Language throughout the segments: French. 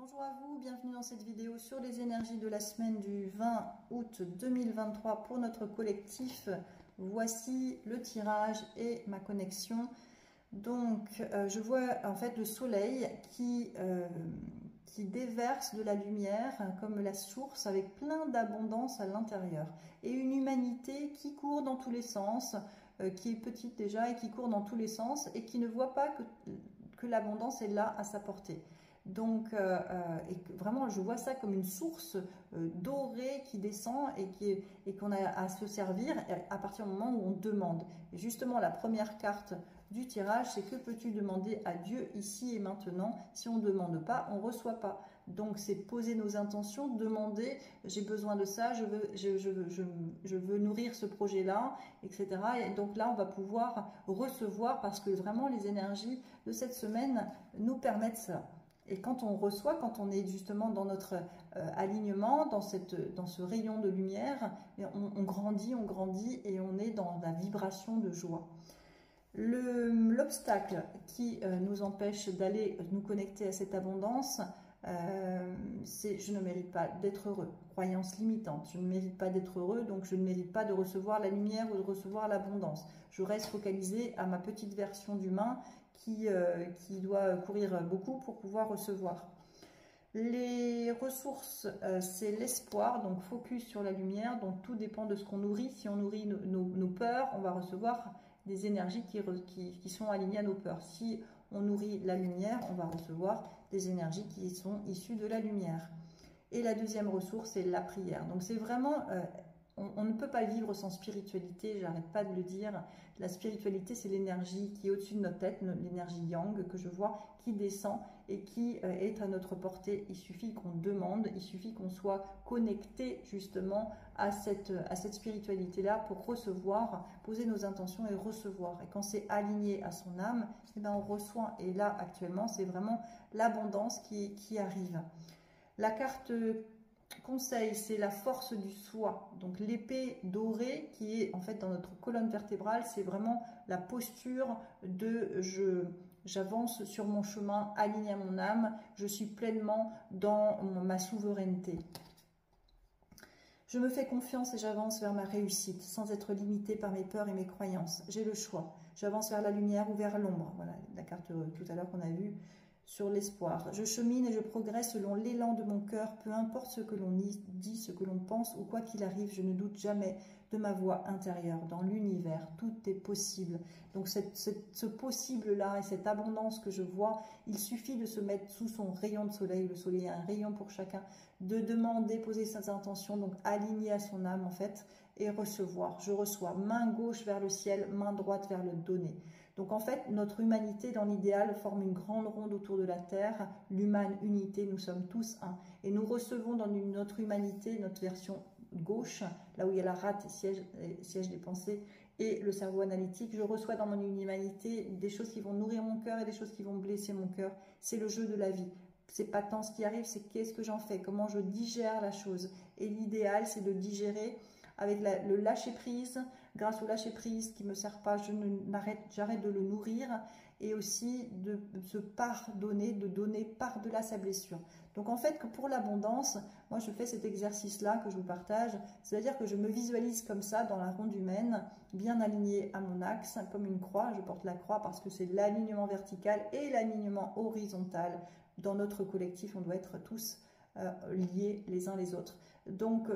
Bonjour à vous, bienvenue dans cette vidéo sur les énergies de la semaine du 20 août 2023 pour notre collectif. Voici le tirage et ma connexion. Donc je vois en fait le soleil qui déverse de la lumière comme la source avec plein d'abondance à l'intérieur. Et une humanité qui court dans tous les sens, qui est petite déjà et qui court dans tous les sens et qui ne voit pas que l'abondance est là à sa portée. Donc, vraiment, je vois ça comme une source dorée qui descend et qu'on a à se servir à partir du moment où on demande. Et justement, la première carte du tirage, c'est que peux-tu demander à Dieu ici et maintenant? Si on ne demande pas, on ne reçoit pas. Donc, c'est poser nos intentions, demander, j'ai besoin de ça, je veux nourrir ce projet-là, etc. Et donc là, on va pouvoir recevoir parce que vraiment, les énergies de cette semaine nous permettent ça. Et quand on reçoit, quand on est justement dans notre alignement, dans ce rayon de lumière, on grandit et on est dans la vibration de joie. L'obstacle qui nous empêche d'aller nous connecter à cette abondance, c'est je ne mérite pas d'être heureux. Croyance limitante, je ne mérite pas d'être heureux, donc je ne mérite pas de recevoir la lumière ou de recevoir l'abondance. Je reste focalisée à ma petite version d'humain qui doit courir beaucoup pour pouvoir recevoir. Les ressources, c'est l'espoir, donc focus sur la lumière, donc tout dépend de ce qu'on nourrit. Si on nourrit nos peurs, on va recevoir des énergies qui sont alignées à nos peurs. Si on nourrit la lumière, on va recevoir des énergies qui sont issues de la lumière. Et la deuxième ressource, c'est la prière. Donc c'est vraiment... on ne peut pas vivre sans spiritualité, j'arrête pas de le dire. La spiritualité, c'est l'énergie qui est au-dessus de notre tête, l'énergie yang que je vois, qui descend et qui est à notre portée. Il suffit qu'on demande, il suffit qu'on soit connecté justement à cette spiritualité-là pour recevoir, poser nos intentions et recevoir. Et quand c'est aligné à son âme, eh ben on reçoit. Et là, actuellement, c'est vraiment l'abondance qui arrive. La carte conseil, c'est la force du soi. Donc l'épée dorée qui est en fait dans notre colonne vertébrale, c'est vraiment la posture de j'avance sur mon chemin aligné à mon âme, je suis pleinement dans ma souveraineté. Je me fais confiance et j'avance vers ma réussite sans être limitée par mes peurs et mes croyances. J'ai le choix. J'avance vers la lumière ou vers l'ombre. Voilà la carte tout à l'heure qu'on a vue sur l'espoir. Je chemine et je progresse selon l'élan de mon cœur, peu importe ce que l'on dit, ce que l'on pense ou quoi qu'il arrive, je ne doute jamais de ma voix intérieure. Dans l'univers, tout est possible. Donc ce possible-là et cette abondance que je vois, il suffit de se mettre sous son rayon de soleil. Le soleil a un rayon pour chacun, de demander, poser ses intentions, donc aligner à son âme en fait, et recevoir. Je reçois main gauche vers le ciel, main droite vers le donner. Donc en fait, notre humanité dans l'idéal forme une grande ronde autour de la Terre, l'humaine unité, nous sommes tous un. Et nous recevons dans notre humanité, notre version gauche, là où il y a la rate, siège des pensées, et le cerveau analytique, je reçois dans mon humanité des choses qui vont nourrir mon cœur et des choses qui vont blesser mon cœur. C'est le jeu de la vie. C'est pas tant ce qui arrive, c'est qu'est-ce que j'en fais, comment je digère la chose. Et l'idéal, c'est de digérer avec le lâcher-prise. Grâce au lâcher-prise qui ne me sert pas, j'arrête de le nourrir et aussi de se pardonner, de donner par-delà sa blessure. Donc en fait, pour l'abondance, moi je fais cet exercice-là que je vous partage, c'est-à-dire que je me visualise comme ça dans la ronde humaine, bien alignée à mon axe, comme une croix. Je porte la croix parce que c'est l'alignement vertical et l'alignement horizontal. Dans notre collectif, on doit être tous liés les uns les autres. Donc,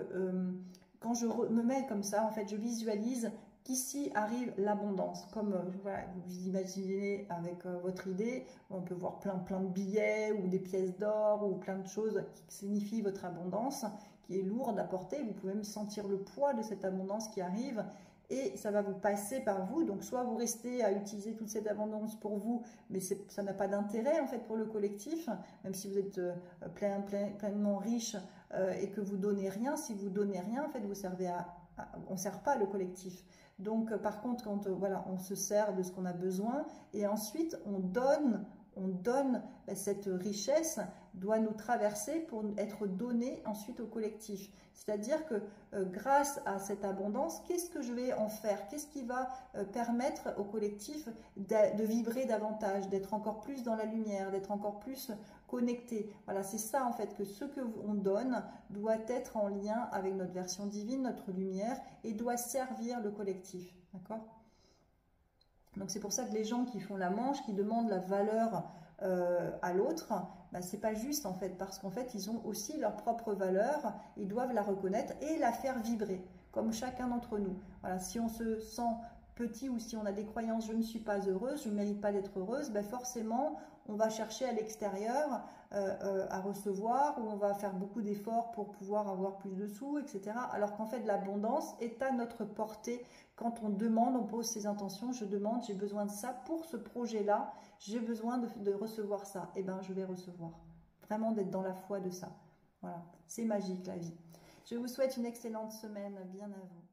quand je me mets comme ça, en fait, je visualise qu'ici arrive l'abondance. Comme voilà, vous imaginez avec votre idée, on peut voir plein de billets ou des pièces d'or ou plein de choses qui signifient votre abondance, qui est lourde à porter. Vous pouvez même sentir le poids de cette abondance qui arrive et ça va vous passer par vous. Donc, soit vous restez à utiliser toute cette abondance pour vous, mais ça n'a pas d'intérêt en fait pour le collectif, même si vous êtes pleinement riche et que vous donnez rien. Si vous donnez rien, en fait, vous servez on ne sert pas le collectif. Donc, par contre, quand voilà, on se sert de ce qu'on a besoin et ensuite on donne cette richesse doit nous traverser pour être donné ensuite au collectif. C'est-à-dire que grâce à cette abondance, qu'est-ce que je vais en faire? Qu'est-ce qui va permettre au collectif de vibrer davantage, d'être encore plus dans la lumière, d'être encore plus connecté? Voilà, c'est ça en fait, que ce que on donne doit être en lien avec notre version divine, notre lumière, et doit servir le collectif. D'accord? Donc c'est pour ça que les gens qui font la manche, qui demandent la valeur à l'autre, ben, c'est pas juste en fait, parce qu'en fait ils ont aussi leur propre valeur, ils doivent la reconnaître et la faire vibrer, comme chacun d'entre nous. Voilà, si on se sent petit ou si on a des croyances, je ne suis pas heureuse, je ne mérite pas d'être heureuse, ben forcément on va chercher à l'extérieur à recevoir, ou on va faire beaucoup d'efforts pour pouvoir avoir plus de sous, etc. Alors qu'en fait l'abondance est à notre portée. Quand on demande, on pose ses intentions, je demande, j'ai besoin de ça pour ce projet-là, j'ai besoin de recevoir ça, et bien je vais recevoir. Vraiment d'être dans la foi de ça. Voilà, c'est magique la vie. Je vous souhaite une excellente semaine, bien à vous.